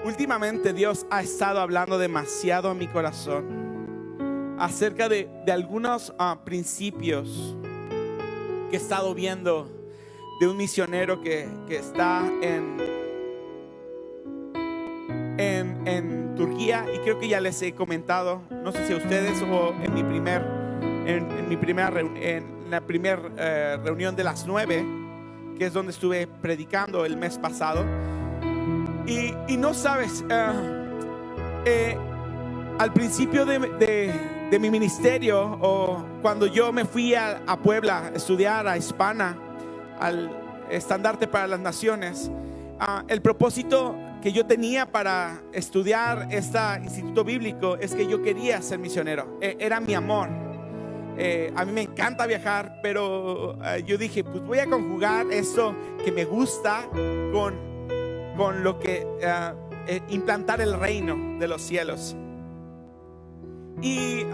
Últimamente Dios ha estado hablando demasiado a mi corazón acerca de algunos principios que he estado viendo de un misionero que está en Turquía, y creo que ya les he comentado, no sé si a ustedes o en la primera reunión de las 9, que es donde estuve predicando el mes pasado. Y no sabes, al principio de mi ministerio, o cuando yo me fui a Puebla a estudiar a Hispana, al Estandarte para las Naciones, el propósito que yo tenía para estudiar este instituto bíblico es que yo quería ser misionero. Era mi amor. A mí me encanta viajar, pero yo dije, pues voy a conjugar eso que me gusta con lo que implantar el reino de los cielos. Y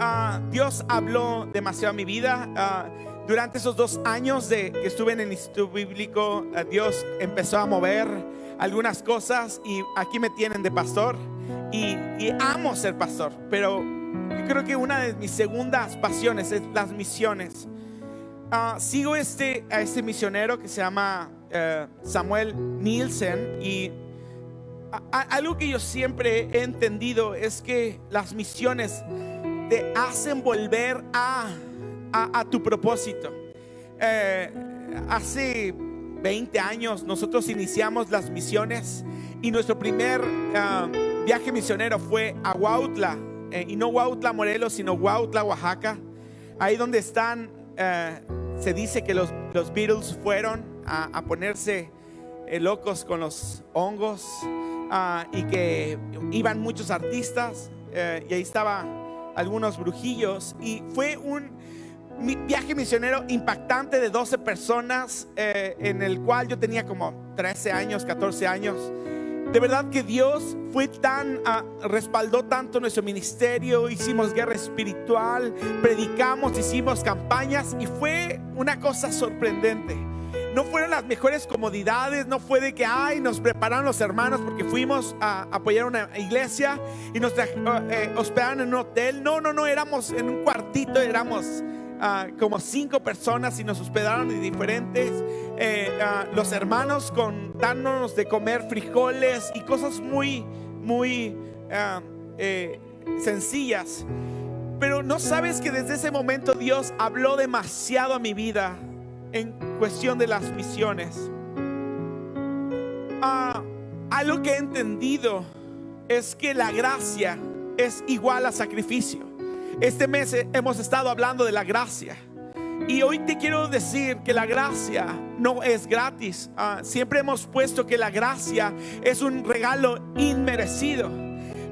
Dios habló demasiado a mi vida. Durante esos 2 años que estuve en el instituto bíblico, Dios empezó a mover algunas cosas, y aquí me tienen de pastor, y amo ser pastor, pero yo creo que una de mis segundas pasiones es las misiones. Sigo a este misionero que se llama Samuel Nielsen, y algo que yo siempre he entendido es que las misiones te hacen volver a tu propósito. Hace 20 años nosotros iniciamos las misiones, y nuestro primer viaje misionero fue a Huautla, y no Huautla, Morelos, sino Huautla, Oaxaca. Ahí donde están, se dice que los Beatles fueron a ponerse locos con los hongos, y que iban muchos artistas, y ahí estaban algunos brujillos, y fue un viaje misionero impactante de 12 personas, en el cual yo tenía como 13 años, 14 años. De verdad que Dios fue respaldó tanto nuestro ministerio. Hicimos guerra espiritual, predicamos, hicimos campañas, y fue una cosa sorprendente. No fueron las mejores comodidades, no fue de que nos prepararon los hermanos porque fuimos a apoyar una iglesia y nos hospedaron en un hotel. No, éramos en un cuartito, éramos como 5 personas, y nos hospedaron de diferentes. Los hermanos dándonos de comer frijoles y cosas muy sencillas. Pero no sabes que desde ese momento Dios habló demasiado a mi vida en cuestión de las misiones. Algo que he entendido es que la gracia es igual a sacrificio. Este mes hemos estado hablando de la gracia, y hoy te quiero decir que la gracia no es gratis. Siempre hemos puesto que la gracia es un regalo inmerecido,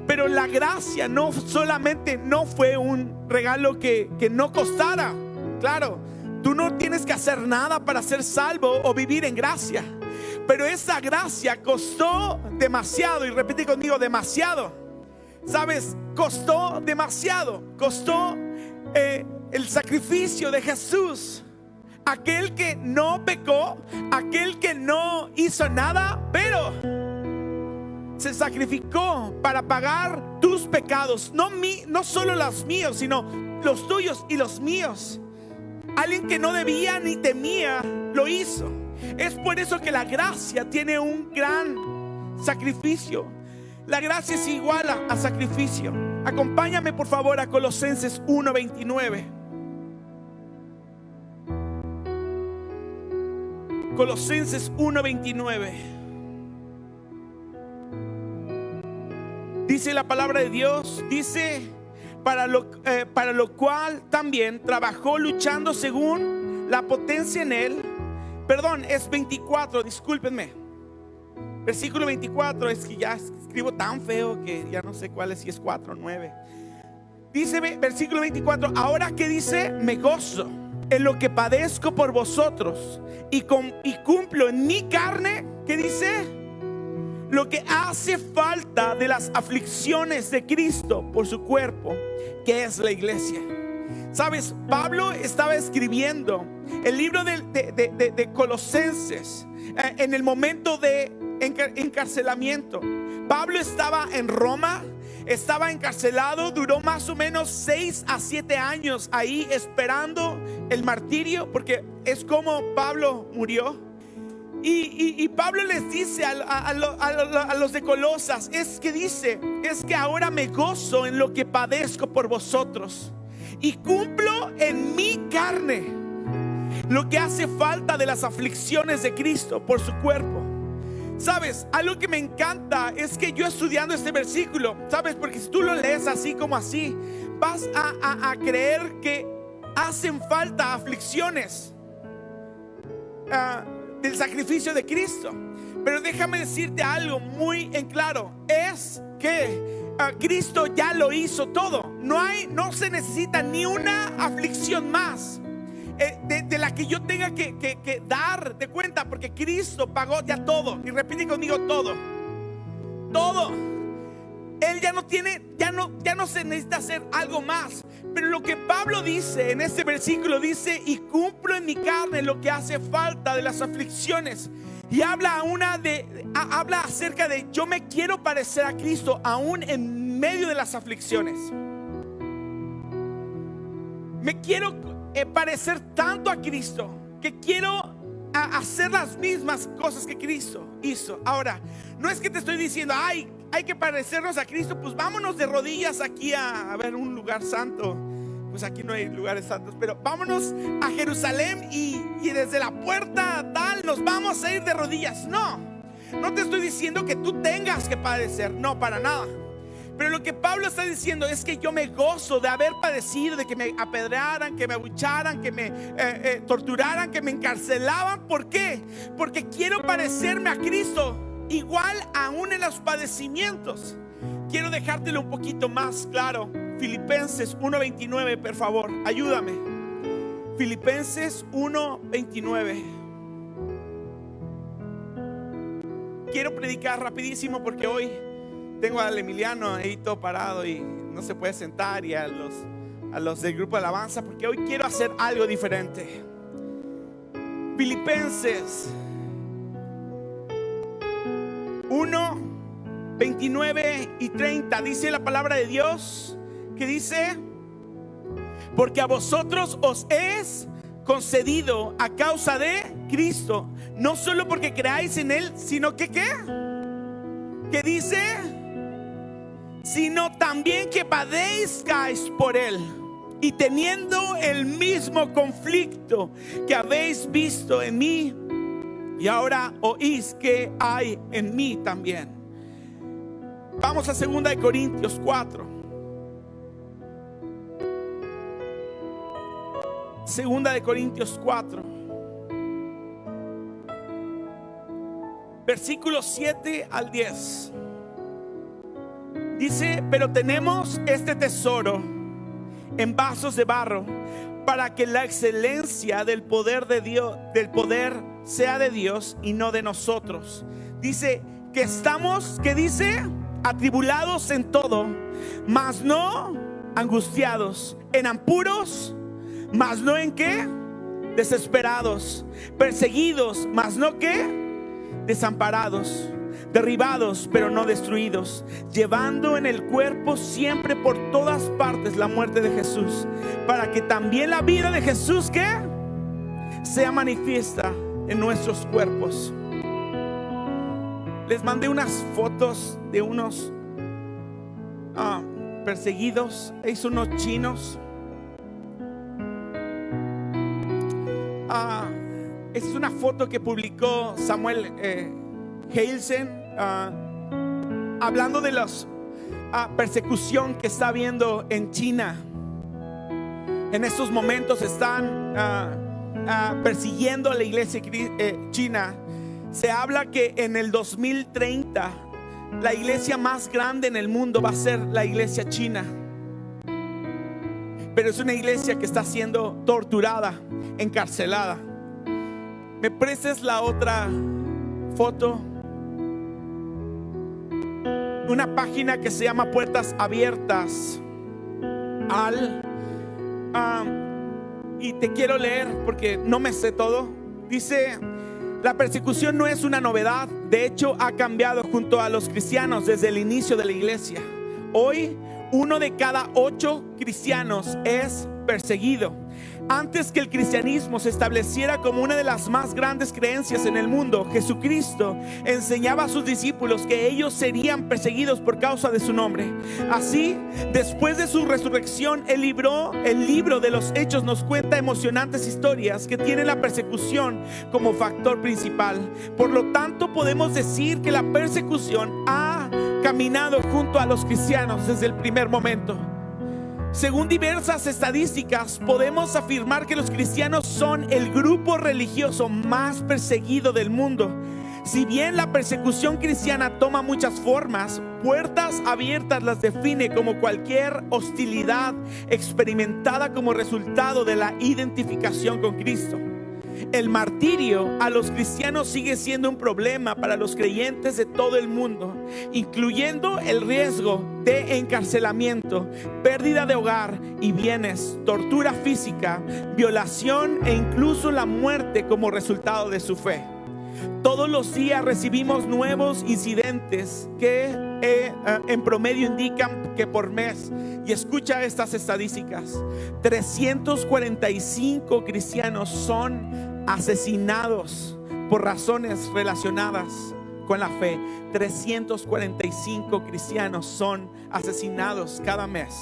pero la gracia no solamente no fue un regalo que no costara. Claro, tú no tienes que hacer nada para ser salvo o vivir en gracia, pero esa gracia costó demasiado. Y repite conmigo: demasiado. ¿Sabes? Costó demasiado. Costó el sacrificio de Jesús, aquel que no pecó, aquel que no hizo nada, pero se sacrificó para pagar tus pecados. No solo los míos, sino los tuyos y los míos. Alguien que no debía ni temía lo hizo. Es por eso que la gracia tiene un gran sacrificio. La gracia es igual a sacrificio. Acompáñame por favor a Colosenses 1:29. Colosenses 1:29. Dice la palabra de Dios, dice: para lo cual también trabajó luchando según la potencia en él. Perdón, es 24, discúlpenme. Versículo 24, es que ya escribo tan feo que ya no sé cuál es, si es 4 o 9. Dice versículo 24: ahora que dice, me gozo en lo que padezco por vosotros, y cumplo en mi carne, ¿qué dice? Lo que hace falta de las aflicciones de Cristo por su cuerpo, que es la iglesia. Sabes, Pablo estaba escribiendo el libro de Colosenses en el momento de encarcelamiento. Pablo estaba en Roma, estaba encarcelado, duró más o menos 6 a 7 años ahí esperando el martirio, porque es como Pablo murió. Y Pablo les dice a los de Colosas, es que ahora me gozo en lo que padezco por vosotros y cumplo en mi carne lo que hace falta de las aflicciones de Cristo por su cuerpo. Sabes, algo que me encanta es que yo estudiando este versículo, sabes, porque si tú lo lees así como así, vas a creer que hacen falta aflicciones del sacrificio de Cristo. Pero déjame decirte algo muy en claro, es que Cristo ya lo hizo todo. No se necesita ni una aflicción más de la que yo tenga que dar de cuenta, porque Cristo pagó ya todo. Y repite conmigo: todo. Él ya no se necesita hacer algo más. Pero lo que Pablo dice en este versículo dice: y cumplo en mi carne lo que hace falta de las aflicciones. Y habla acerca de yo me quiero parecer a Cristo aún en medio de las aflicciones. Me quiero parecer tanto a Cristo que quiero hacer las mismas cosas que Cristo hizo. Ahora, no es que te estoy diciendo hay que parecernos a Cristo, pues vámonos de rodillas aquí a ver un lugar santo. Pues aquí no hay lugares santos, pero vámonos a Jerusalén y desde la puerta tal nos vamos a ir de rodillas. No te estoy diciendo que tú tengas que padecer, no, para nada. Pero lo que Pablo está diciendo es que yo me gozo de haber padecido, de que me apedrearan, que me abucharan, que me torturaran, que me encarcelaban. ¿Por qué? Porque quiero parecerme a Cristo, igual aún en los padecimientos. Quiero dejártelo un poquito más claro. Filipenses 1:29, por favor, ayúdame. Filipenses 1:29. Quiero predicar rapidísimo porque hoy tengo al Emiliano ahí todo parado y no se puede sentar, y a los del grupo de alabanza, porque hoy quiero hacer algo diferente. Filipenses 1:29 y 30 dice la palabra de Dios, que dice: porque a vosotros os es concedido a causa de Cristo, no solo porque creáis en Él, sino que ¿qué? Que dice: sino también que padezcáis por Él, y teniendo el mismo conflicto que habéis visto en mí, y ahora oís que hay en mí también. Vamos a 2 de Corintios 4. 2 de Corintios 4, versículos 7 al 10. Dice: pero tenemos este tesoro en vasos de barro, para que la excelencia del poder de Dios, sea de Dios y no de nosotros. Dice que estamos, ¿qué dice? Atribulados en todo, mas no angustiados; en apuros, mas no en qué; desesperados; perseguidos, mas no qué; desamparados; derribados, pero no destruidos; llevando en el cuerpo siempre por todas partes la muerte de Jesús, para que también la vida de Jesús ¿qué? Sea manifiesta en nuestros cuerpos. Les mandé unas fotos de unos perseguidos. Es unos chinos. Esta es una foto que publicó Samuel Heilsen, hablando de la persecución que está habiendo en China. En estos momentos están persiguiendo a la iglesia china. Se habla que en el 2030 la iglesia más grande en el mundo va a ser la iglesia china. Pero es una iglesia que está siendo torturada, encarcelada. ¿Me prestas la otra foto? Una página que se llama Puertas Abiertas y te quiero leer porque no me sé todo. Dice: La persecución no es una novedad, de hecho ha cambiado junto a los cristianos desde el inicio de la iglesia. Hoy, 1 de cada 8 cristianos es perseguido. Antes que el cristianismo se estableciera como una de las más grandes creencias en el mundo, Jesucristo enseñaba a sus discípulos que ellos serían perseguidos por causa de su nombre. Así, después de su resurrección, el libro de los Hechos nos cuenta emocionantes historias que tienen la persecución como factor principal. Por lo tanto, podemos decir que la persecución ha caminado junto a los cristianos desde el primer momento. Según diversas estadísticas, podemos afirmar que los cristianos son el grupo religioso más perseguido del mundo. Si bien la persecución cristiana toma muchas formas, Puertas Abiertas las define como cualquier hostilidad experimentada como resultado de la identificación con Cristo. El martirio a los cristianos sigue siendo un problema para los creyentes de todo el mundo, incluyendo el riesgo de encarcelamiento, pérdida de hogar y bienes, tortura física, violación e incluso la muerte como resultado de su fe. Todos los días recibimos nuevos incidentes que en promedio indican que por mes, y escucha estas estadísticas, 345 cristianos son asesinados por razones relacionadas con la fe. 345 cristianos son asesinados cada mes.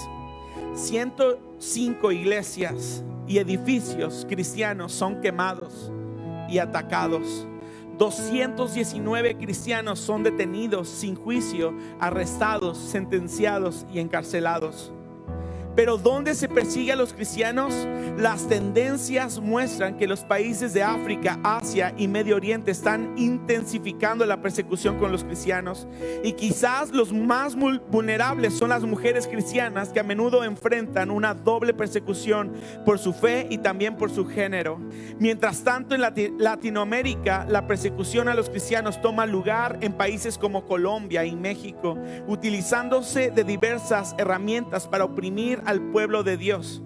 105 iglesias y edificios cristianos son quemados y atacados. 219 cristianos son detenidos sin juicio, arrestados, sentenciados y encarcelados. Pero ¿dónde se persigue a los cristianos? Las tendencias muestran que los países de África, Asia y Medio Oriente están intensificando la persecución con los cristianos. Y quizás los más vulnerables son las mujeres cristianas, que a menudo enfrentan una doble persecución por su fe y también por su género. Mientras tanto, en Latinoamérica, la persecución a los cristianos toma lugar en países como Colombia y México, utilizándose de diversas herramientas para oprimir al pueblo de Dios.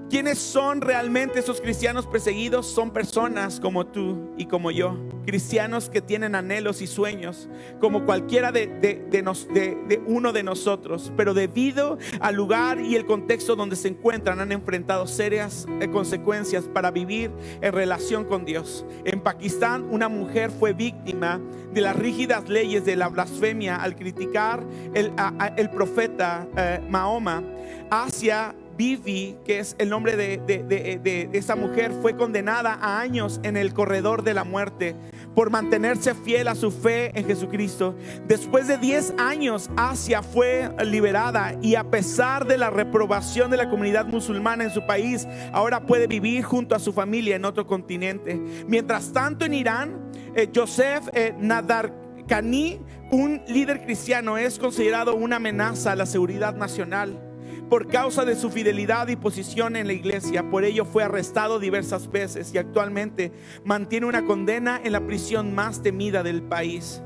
¿Quiénes son realmente esos cristianos perseguidos? Son personas como tú y como yo, cristianos que tienen anhelos y sueños como cualquiera de uno de nosotros, pero debido al lugar y el contexto donde se encuentran, han enfrentado serias consecuencias para vivir en relación con Dios. En Pakistán, una mujer fue víctima de las rígidas leyes de la blasfemia al criticar el profeta Mahoma. Asia Bibi, que es el nombre de esa mujer, fue condenada a años en el corredor de la muerte por mantenerse fiel a su fe en Jesucristo. Después de 10 años, Asia fue liberada, y a pesar de la reprobación de la comunidad musulmana en su país, ahora puede vivir junto a su familia en otro continente. Mientras tanto, en Irán, Joseph Nadarkhani, un líder cristiano, es considerado una amenaza a la seguridad nacional por causa de su fidelidad y posición en la iglesia. Por ello fue arrestado diversas veces y actualmente mantiene una condena en la prisión más temida del país.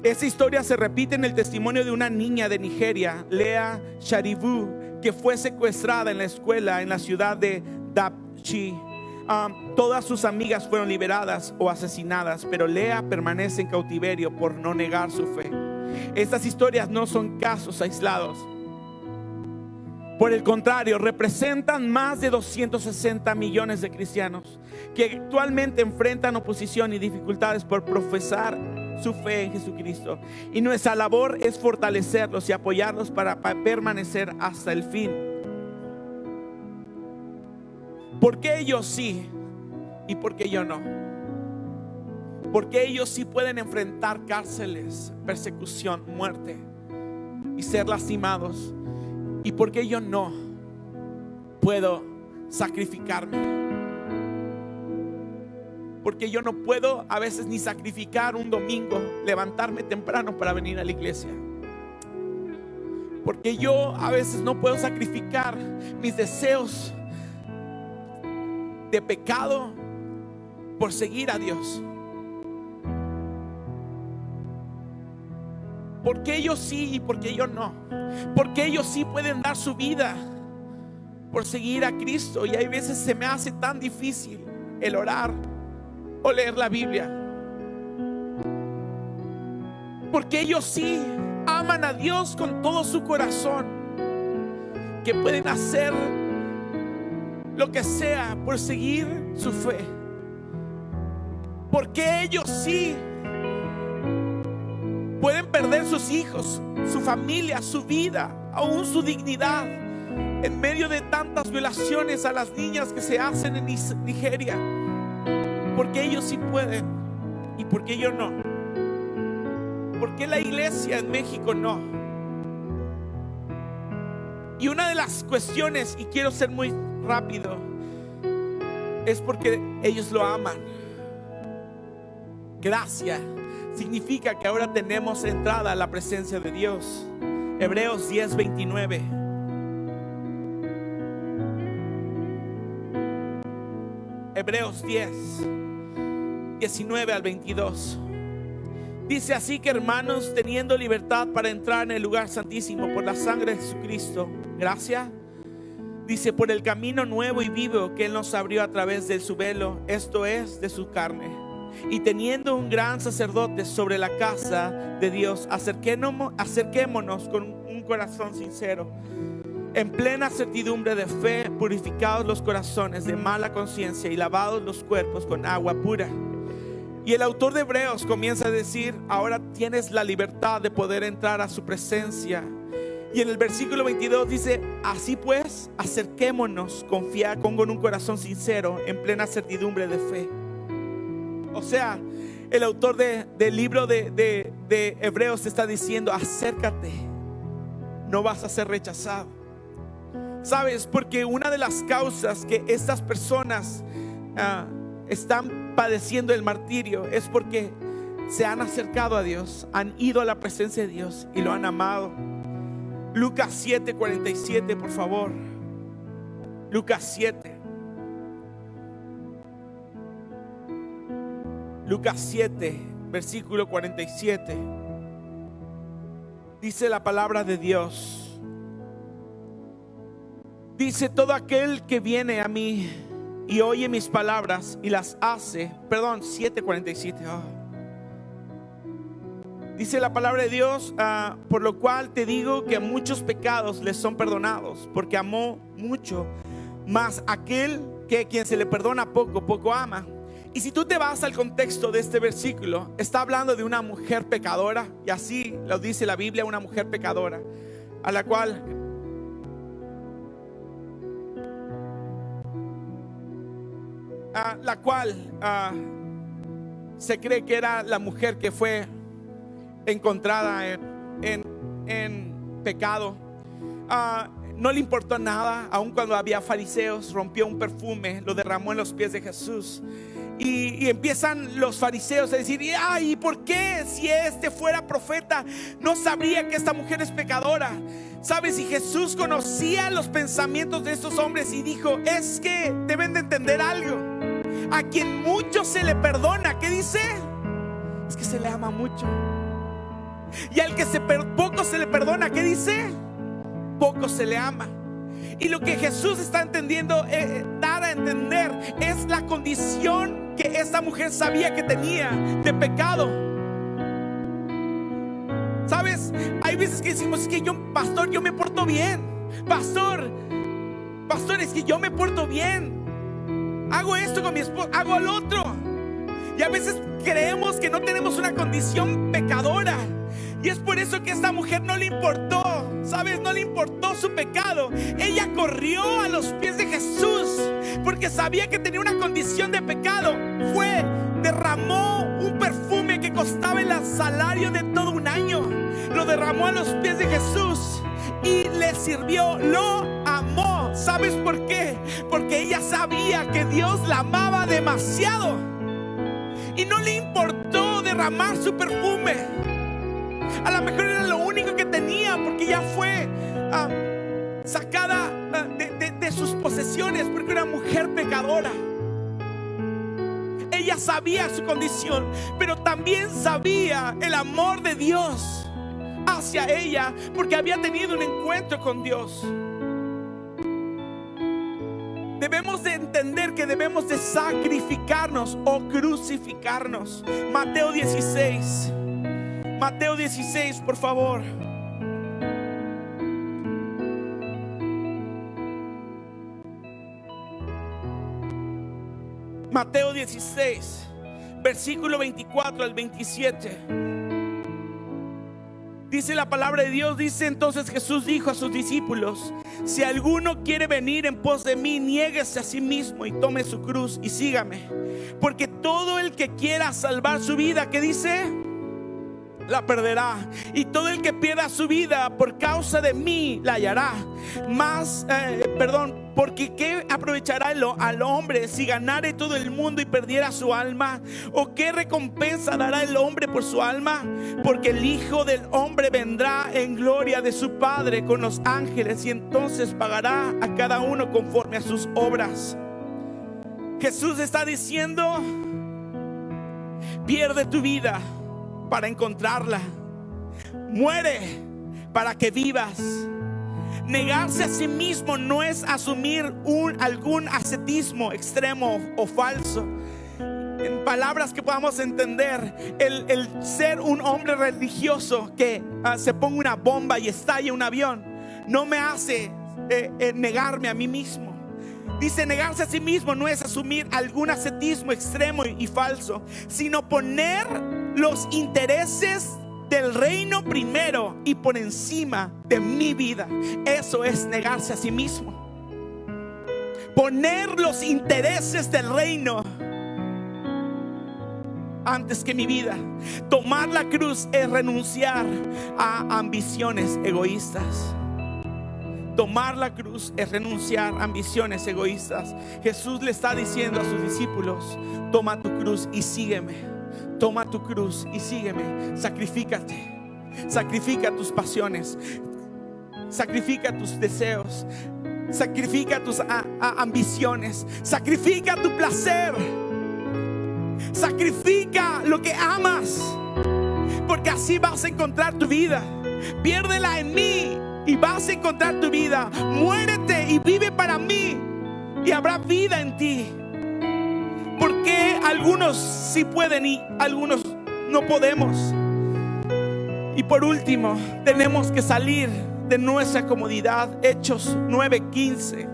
Esta historia se repite en el testimonio de una niña de Nigeria, Lea Sharibu, que fue secuestrada en la escuela en la ciudad de Dapchi. Todas sus amigas fueron liberadas o asesinadas, pero Lea permanece en cautiverio por no negar su fe. Estas historias no son casos aislados. Por el contrario, representan más de 260 millones de cristianos que actualmente enfrentan oposición y dificultades por profesar su fe en Jesucristo. Y nuestra labor es fortalecerlos y apoyarlos para permanecer hasta el fin. ¿Por qué ellos sí y por qué yo no? Porque ellos sí pueden enfrentar cárceles, persecución, muerte y ser lastimados. ¿Y por qué yo no puedo sacrificarme? Porque yo no puedo a veces ni sacrificar un domingo, levantarme temprano para venir a la iglesia. Porque yo a veces no puedo sacrificar mis deseos de pecado por seguir a Dios. ¿Por qué ellos sí y por qué yo no? Porque ellos sí pueden dar su vida por seguir a Cristo, y hay veces se me hace tan difícil el orar o leer la Biblia. porque ellos sí aman a Dios con todo su corazón, que pueden hacer lo que sea por seguir su fe, porque ellos sí pueden perder sus hijos, su familia, su vida, aún su dignidad, en medio de tantas violaciones a las niñas que se hacen en Nigeria, porque ellos sí pueden y porque yo no. ¿Por qué la iglesia en México no? Y una de las cuestiones, y quiero ser muy rápido, es porque ellos lo aman. Gracia significa que ahora tenemos entrada a la presencia de Dios. Hebreos 10:29. Hebreos 10:19 al 22. Dice así que, hermanos, teniendo libertad para entrar en el lugar santísimo por la sangre de Jesucristo, gracia, dice, por el camino nuevo y vivo que Él nos abrió a través de su velo, esto es, de su carne. Y teniendo un gran sacerdote sobre la casa de Dios, acerquémonos con un corazón sincero, en plena certidumbre de fe, purificados los corazones de mala conciencia y lavados los cuerpos con agua pura. Y el autor de Hebreos comienza a decir, ahora tienes la libertad de poder entrar a su presencia. Y en el versículo 22 dice, así pues, acerquémonos con un corazón sincero, en plena certidumbre de fe. O sea, el autor del libro de Hebreos te está diciendo, acércate, no vas a ser rechazado. ¿Sabes? Porque una de las causas que estas personas están padeciendo el martirio es porque se han acercado a Dios, han ido a la presencia de Dios y lo han amado. Lucas 7:47, por favor. Lucas 7. Lucas 7, versículo 47. Dice la palabra de Dios. Dice, todo aquel que viene a mí y oye mis palabras y las hace. 7:47. Dice la palabra de Dios, por lo cual te digo que muchos pecados les son perdonados, porque amó mucho. Mas aquel que quien se le perdona poco, poco ama. Y si tú te vas al contexto de este versículo, está hablando de una mujer pecadora, y así lo dice la Biblia, una mujer pecadora, a la cual se cree que era la mujer que fue encontrada en pecado. No le importó nada, aun cuando había fariseos, rompió un perfume, lo derramó en los pies de Jesús. Y empiezan los fariseos a decir, ¿y por qué si este fuera profeta no sabría que esta mujer es pecadora? ¿Sabes? Y Jesús conocía los pensamientos de estos hombres y dijo, es que deben de entender algo. A quien mucho se le perdona, ¿qué dice? Es que se le ama mucho. Y al que poco se le perdona, ¿qué dice? Poco se le ama. Y lo que Jesús está entendiendo, dar a entender, es la condición que esta mujer sabía que tenía de pecado. ¿Sabes? Hay veces que decimos, es que pastor, yo me porto bien. Pastor, es que yo me porto bien. Hago esto con mi esposo, hago lo otro. Y a veces creemos que no tenemos una condición pecadora. Y es por eso que a esta mujer no le importó, ¿sabes? No le importó su pecado. Ella corrió a los pies de Jesús porque sabía que tenía una condición de pecado. Derramó un perfume que costaba el salario de todo un año. Lo derramó a los pies de Jesús y le sirvió, lo amó. ¿Sabes por qué? Porque ella sabía que Dios la amaba demasiado y no le importó derramar su perfume. A lo mejor era lo único que tenía, porque ya fue sacada de sus posesiones, porque era mujer pecadora. Ella sabía su condición, pero también sabía el amor de Dios hacia ella, porque había tenido un encuentro con Dios. Debemos de entender que debemos de sacrificarnos o crucificarnos. Mateo 16. Mateo 16, por favor. Mateo 16, versículo 24 al 27. Dice la palabra de Dios, dice: entonces Jesús dijo a sus discípulos: si alguno quiere venir en pos de mí, niéguese a sí mismo y tome su cruz y sígame. Porque todo el que quiera salvar su vida, ¿qué dice? La perderá. Y todo el que pierda su vida por causa de mí la hallará. Porque ¿qué aprovechará al hombre si ganare todo el mundo y perdiera su alma? ¿O qué recompensa dará el hombre por su alma? Porque el Hijo del Hombre vendrá en gloria de su Padre con los ángeles, y entonces pagará a cada uno conforme a sus obras. Jesús está diciendo: pierde tu vida para encontrarla. Muere para que vivas. Negarse a sí mismo no es asumir algún ascetismo extremo o falso. En palabras que podamos entender, el ser un hombre religioso que se ponga una bomba y estalle un avión no me hace negarme a mí mismo. Dice: negarse a sí mismo no es asumir algún ascetismo extremo y falso, sino poner los intereses del reino primero y por encima de mi vida. Eso es negarse a sí mismo. Poner los intereses del reino antes que mi vida. Tomar la cruz es renunciar a ambiciones egoístas. Tomar la cruz es renunciar a ambiciones egoístas. Jesús le está diciendo a sus discípulos: toma tu cruz y sígueme. Toma tu cruz y sígueme. Sacrifícate. Sacrifica tus pasiones. Sacrifica tus deseos. Sacrifica tus ambiciones. Sacrifica tu placer. Sacrifica lo que amas, porque así vas a encontrar tu vida. Piérdela en mí y vas a encontrar tu vida. Muérete y vive para mí y habrá vida en ti. Porque algunos sí pueden y algunos no podemos. Y por último, tenemos que salir de nuestra comodidad. Hechos 9:15.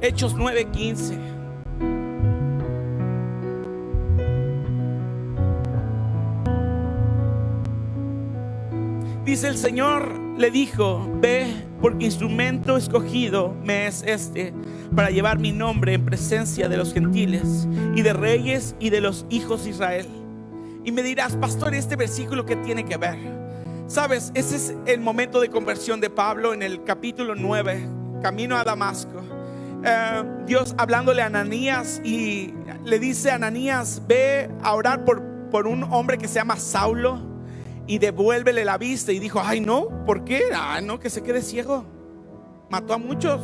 Hechos 9:15. Dice: el Señor le dijo: ve, porque instrumento escogido me es este, para llevar mi nombre en presencia de los gentiles y de reyes y de los hijos de Israel. Y me dirás: pastor, ¿este versículo qué tiene que ver? Sabes, ese es el momento de conversión de Pablo en el capítulo 9, camino a Damasco. Dios hablándole a Ananías y le dice: Ananías, ve a orar por un hombre que se llama Saulo y devuélvele la vista. Y dijo: ay, no, ¿por qué? No, que se quede ciego. Mató a muchos.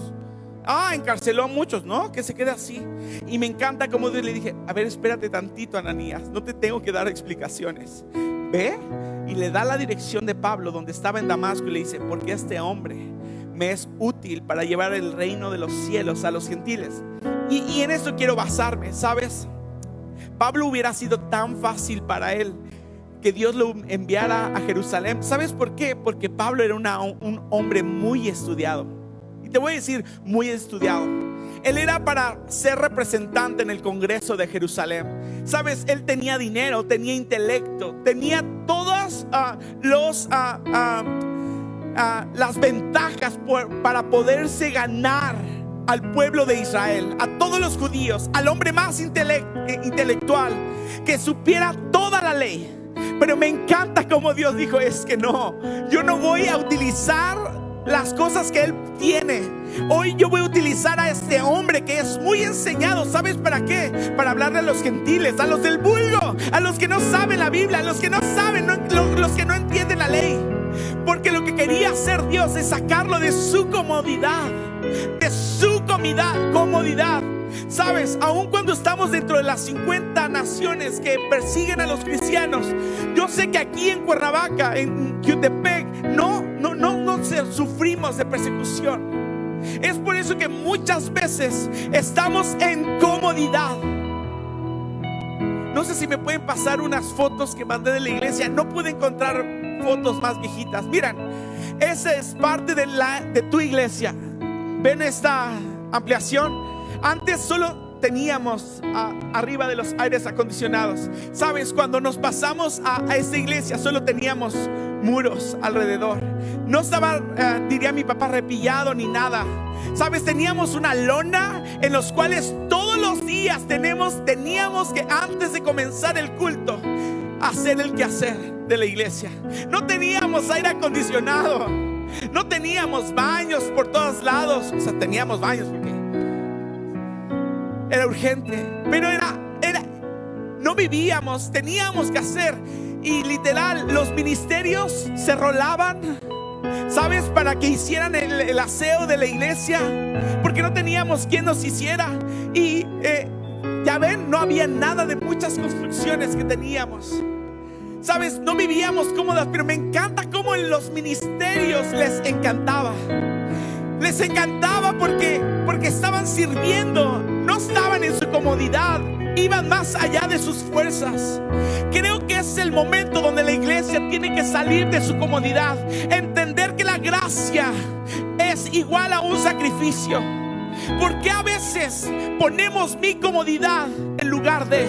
Encarceló a muchos. No, que se quede así. Y me encanta como Dios le dije: a ver, espérate tantito, Ananías, no te tengo que dar explicaciones. Ve, y le da la dirección de Pablo donde estaba en Damasco y le dice: porque este hombre me es útil para llevar el reino de los cielos a los gentiles. Y en eso quiero basarme. ¿Sabes? Pablo hubiera sido tan fácil para él que Dios lo enviara a Jerusalén. ¿Sabes por qué? Porque Pablo era un hombre muy estudiado. Y te voy a decir, muy estudiado. Él era para ser representante en el Congreso de Jerusalén. ¿Sabes? Él tenía dinero, tenía intelecto, tenía todas las ventajas para poderse ganar al pueblo de Israel, a todos los judíos, al hombre más intelectual, que supiera toda la ley. Pero me encanta como Dios dijo: es que no, yo no voy a utilizar las cosas que él tiene. Hoy yo voy a utilizar a este hombre que es muy enseñado. ¿Sabes para qué? Para hablarle a los gentiles, a los del vulgo, a los que no saben la Biblia, a los que no saben, los que no entienden la ley. Porque lo que quería hacer Dios es sacarlo de su comodidad, de su comodidad. Sabes, aun cuando estamos dentro de las 50 naciones que persiguen a los cristianos, yo sé que aquí en Cuernavaca, en Jutepec, no sufrimos de persecución. Es por eso que muchas veces estamos en comodidad. No sé si me pueden pasar unas fotos que mandé de la iglesia. No pude encontrar fotos más viejitas. Miren, esa es parte de tu iglesia. ¿Ven esta ampliación? Antes solo teníamos arriba de los aires acondicionados. Sabes, cuando nos pasamos a esta iglesia solo teníamos muros alrededor. No estaba, diría mi papá, repillado ni nada. Sabes, teníamos una lona en los cuales todos los días teníamos que, antes de comenzar el culto, hacer el quehacer de la iglesia. No teníamos aire acondicionado, no teníamos baños por todos lados. O sea, teníamos baños porque era urgente, pero no vivíamos, teníamos que hacer. Y literal, los ministerios se rolaban, ¿sabes? Para que hicieran el aseo de la iglesia, porque no teníamos quien nos hiciera. Y ya ven, no había nada de muchas construcciones que teníamos. ¿Sabes? No vivíamos cómodas, pero me encanta cómo en los ministerios les encantaba. Les encantaba porque estaban sirviendo, no estaban en su comodidad, iban más allá de sus fuerzas. Creo que es el momento donde la iglesia tiene que salir de su comodidad, entender que la gracia es igual a un sacrificio. Porque a veces ponemos mi comodidad en lugar de.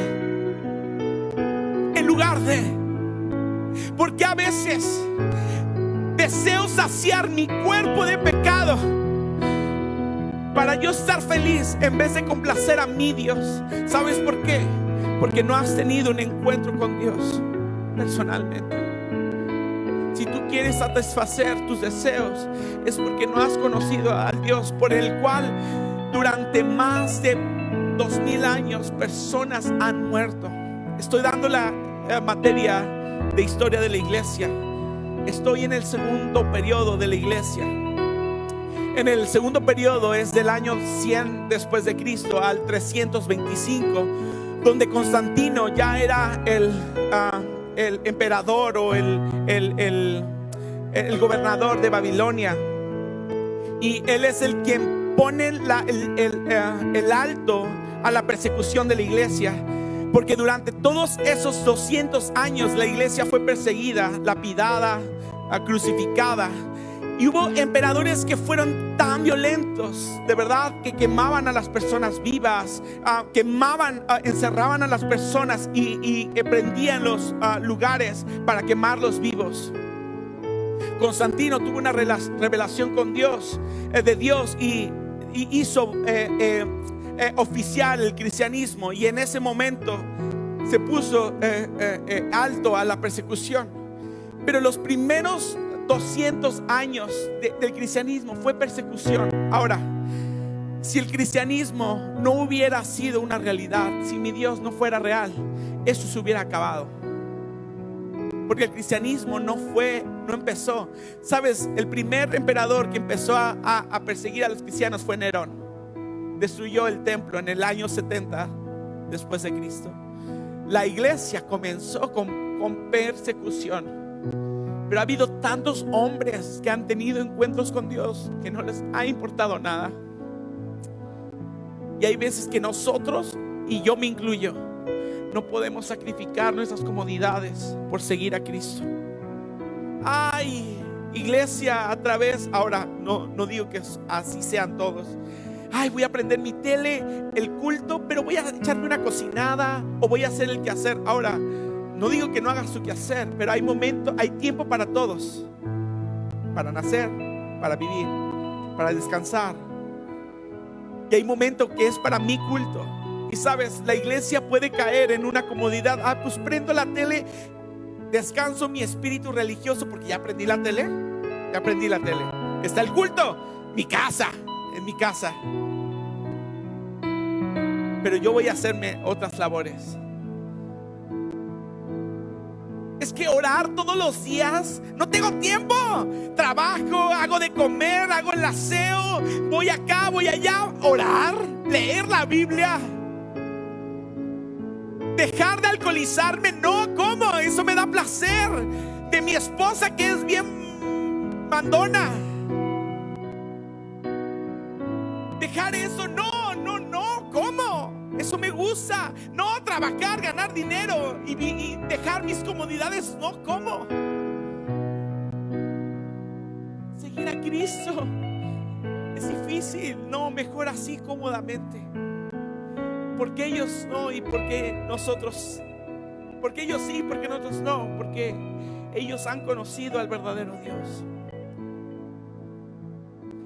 Porque a veces deseo saciar mi cuerpo de pecado para yo estar feliz en vez de complacer a mi Dios. ¿Sabes por qué? Porque no has tenido un encuentro con Dios personalmente. Si tú quieres satisfacer tus deseos, es porque no has conocido al Dios por el cual durante más de 2000 años personas han muerto. Estoy dando la materia de historia de la iglesia. Estoy en el segundo periodo de la iglesia. En el segundo periodo es del año 100 después de Cristo al 325, donde Constantino ya era el emperador o el gobernador de Babilonia. Y él es el quien pone el alto a la persecución de la iglesia. Porque durante todos esos 200 años la iglesia fue perseguida, lapidada, crucificada. Y hubo emperadores que fueron tan violentos, de verdad, que quemaban a las personas vivas, encerraban a las personas y prendían los lugares para quemarlos vivos. Constantino tuvo una revelación con Dios, de Dios, y hizo oficial el cristianismo, y en ese momento se puso alto a la persecución. Pero los primeros 200 años del cristianismo fue persecución. Ahora, si el cristianismo no hubiera sido una realidad, si mi Dios no fuera real, eso se hubiera acabado. Porque el cristianismo no empezó. Sabes, el primer emperador que empezó a perseguir a los cristianos fue Nerón. Destruyó el templo en el año 70 después de Cristo. La iglesia comenzó con persecución. Pero ha habido tantos hombres que han tenido encuentros con Dios que no les ha importado nada. Y hay veces que nosotros, y yo me incluyo, no podemos sacrificar nuestras comodidades por seguir a Cristo. Ay, iglesia, a través, ahora no digo que así sean todos. Ay, voy a prender mi tele, el culto, pero voy a echarme una cocinada o voy a hacer el quehacer. Ahora, no digo que no hagas tu quehacer, pero hay momentos, hay tiempo para todos. Para nacer, para vivir, para descansar. Y hay momentos que es para mi culto. Y sabes, la iglesia puede caer en una comodidad. Pues prendo la tele, descanso mi espíritu religioso porque ya aprendí la tele. Está el culto, en mi casa. Pero yo voy a hacerme otras labores. Es que orar todos los días. No tengo tiempo. Trabajo, hago de comer, hago el aseo, voy acá, voy allá. Orar, leer la Biblia, dejar de alcoholizarme. No, ¿cómo? Eso me da placer. De mi esposa, que es bien mandona, dejar eso. No, ¿cómo? Eso me gusta. No, trabajar, ganar dinero y dejar mis comodidades. No, ¿cómo? Seguir a Cristo es difícil. No, mejor así, cómodamente. Porque ellos no y porque nosotros. Porque ellos sí, porque nosotros no. Porque ellos han conocido al verdadero Dios.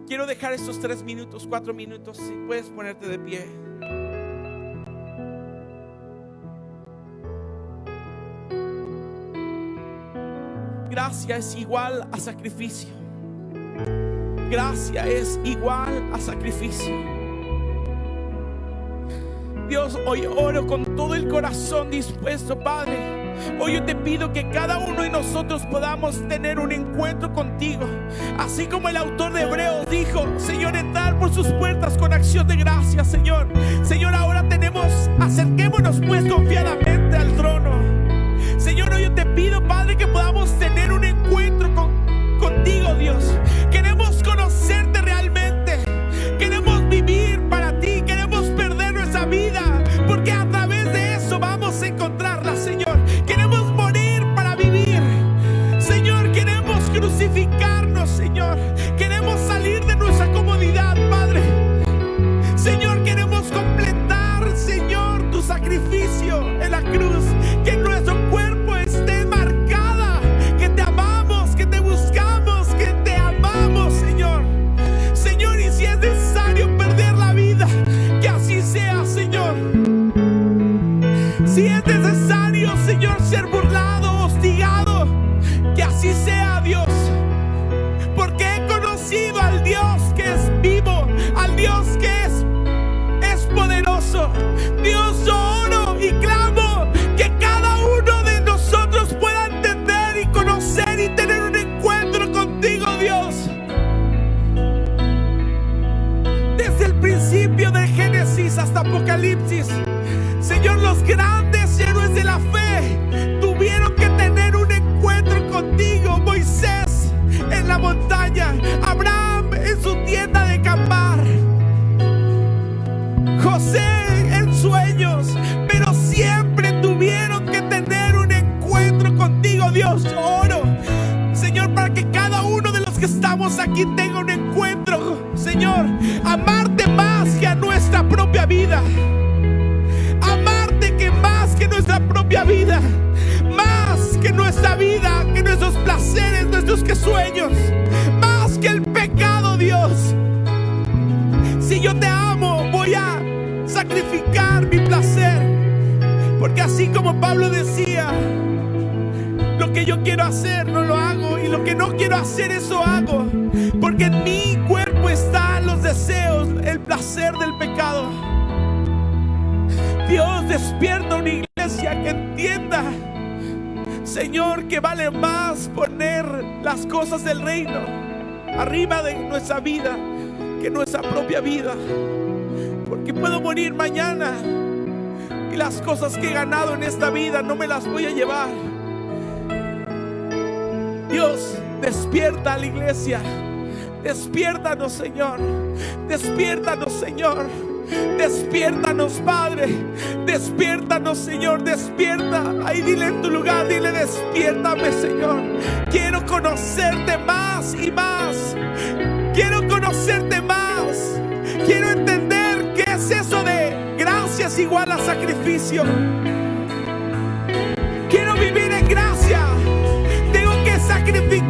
Quiero dejar estos 3 minutos, 4 minutos. Si puedes ponerte de pie. Gracia es igual a sacrificio. Gracia es igual a sacrificio. Dios, hoy oro con todo el corazón dispuesto, Padre. Hoy yo te pido que cada uno de nosotros podamos tener un encuentro contigo, así como el autor de Hebreos dijo: Señor, entrar por sus puertas con acción de gracias. Señor, ahora acerquémonos pues confiadamente al trono. Señor, hoy yo te pido, Padre, que podamos tener un encuentro contigo, Dios. Queremos conocerte realmente. Queremos vivir para ti. Queremos perder nuestra vida, porque a través de eso vamos a encontrarla, Señor. Queremos morir para vivir, Señor. Queremos crucificarnos, Señor. Queremos salir de nuestra comodidad, Padre. Señor, queremos completar, Señor, tu sacrificio en la cruz. Que nuestro cuerpo esté marcada, que te amamos, que te buscamos, que te amamos, Señor. Señor, y si es necesario perder la vida, que así sea, Señor. Si es necesario, Señor, ser burlado, hostigado, que así sea, Dios. Porque he conocido al Dios que es vivo, al Dios que es poderoso. Dios, yo oro y clamo que cada uno de nosotros pueda entender y conocer y tener un encuentro contigo, Dios. Desde el principio de Génesis hasta Apocalipsis, Señor, los grandes héroes de la fe tuvieron que tener un encuentro contigo. Moisés en la montaña, Abraham en su tienda de acampar, José en sueños, pero siempre tuvieron que tener un encuentro contigo, Dios. Yo oro, Señor, para que cada uno de los que estamos aquí tenga un encuentro, Señor. Amarte más que a nuestra propia vida. Amarte que más que nuestra propia vida. Más que nuestra vida, que nuestros placeres, nuestros sueños. Más que el pecado, Dios. Si yo te amo, voy a sacrificar mi placer, porque así como Pablo decía: lo que yo quiero hacer no lo hago, y lo que no quiero hacer eso hago, porque en mi cuerpo están los deseos, el placer del pecado. Dios, despierta una iglesia que entienda, Señor, que vale más poner las cosas del reino arriba de nuestra vida que nuestra propia vida. Porque puedo morir mañana y las cosas que he ganado en esta vida no me las voy a llevar. Dios, despierta a la iglesia. Despiértanos, Señor. Despiértanos, Señor. Despiértanos, Padre. Despiértanos, Señor. Despierta. Ahí dile en tu lugar, dile: despiértame, Señor. Quiero conocerte más y más. Quiero conocerte más. Quiero entender qué es eso de gracia es igual a sacrificio. Quiero vivir en gracia. Tengo que sacrificar